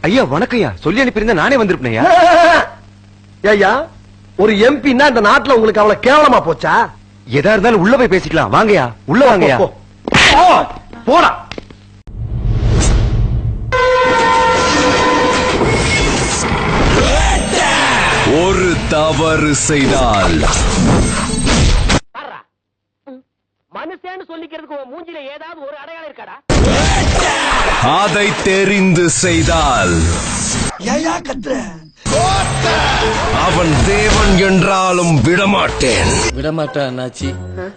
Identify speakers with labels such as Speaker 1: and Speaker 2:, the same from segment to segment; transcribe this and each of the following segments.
Speaker 1: ஐயா வணக்கம்யா, சொல்லி அனுப்பியிருந்தா நானே வந்திருப்பேன்.
Speaker 2: ஐயா, ஒரு எம்பின்னா இந்த நாட்டுல உங்களுக்கு அவ்வளவு கேவலமா போச்சா?
Speaker 1: எதா இருந்தாலும் உள்ள போய் பேசிக்கலாம். வாங்கயா, உள்ள வாங்கயா.
Speaker 2: போடா.
Speaker 3: ஒரு தவறு செய்தால்
Speaker 4: மனுஷன்னு சொல்லிக்கிறதுக்கு மூஞ்சில ஏதாவது ஒரு அடையாளம் இருக்காடா?
Speaker 3: அதை தெரிந்து செய்தால் அவன் தேவன் என்றாலும் விடமாட்டேன்.
Speaker 5: விடமாட்டான் அண்ணாச்சி,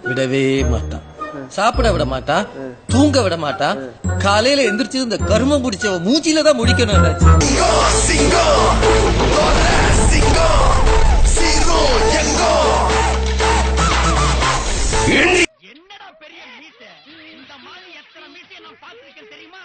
Speaker 5: விடவே மாட்டான். சாப்பிட விட மாட்டான், தூங்க விட மாட்டான். காலையில எந்திரிச்சு இந்த கருமம் பிடிச்சவ மூச்சில தான் முடிக்கணும் அண்ணாச்சி.
Speaker 4: என்னடா பெரிய மீசை, இந்த மாதிரி எத்தனை மீசையை நான் பார்த்திருக்கேன் தெரியுமா?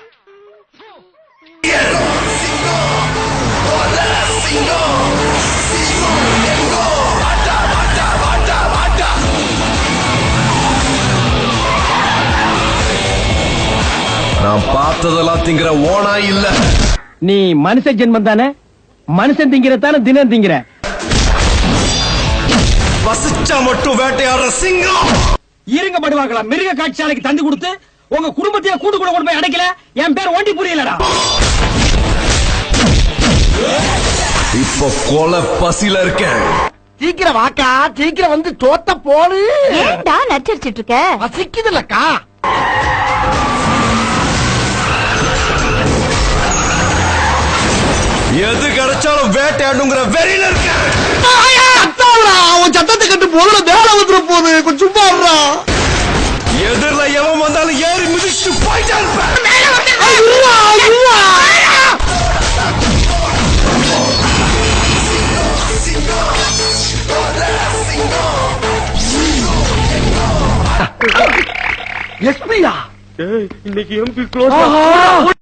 Speaker 3: நான் பார்த்ததெல்லாம் திங்கிற ஓனா இல்ல.
Speaker 2: நீ மனுஷ ஜென்மம் தானே? மனுஷன் திங்கிறதானே தினம் திங்கிற.
Speaker 3: பசிச்சா மட்டும் வேட்டையாடுற சிங்கம்.
Speaker 2: இருங்க படுவாங்களா? மிருக காட்சியாலைக்கு தந்து கொடுத்து உங்க குடும்பத்தையே கூட்டு கூட கொண்டு போய் அடைக்கல. என் பேர் ஒண்டி புரியலடா.
Speaker 3: இப்ப கொலை பசில இருக்கேன்.
Speaker 2: சீக்கிரம் வாக்கா, சீக்கிரம் வந்து தோத்த போடு.
Speaker 6: ஏன்டா நச்சரிச்சிட்டு இருக்க?
Speaker 2: பசிக்குதுல்லக்கா.
Speaker 3: எது கிடைச்சாலும் வேட்டையாடுங்கிற வெறியில இருக்கேன்.
Speaker 2: அவன் சத்தத்தை கட்டு போதுல வேலை வந்துட போகுது. கொஞ்சம் சும்மா
Speaker 3: எதிரில எவன் வந்தாலும் ஏறி மிதிச்சு போயிட்டே இருப்பேன்.
Speaker 2: எஸ்பியா இன்னைக்கு எம்பி க்ளோஸ்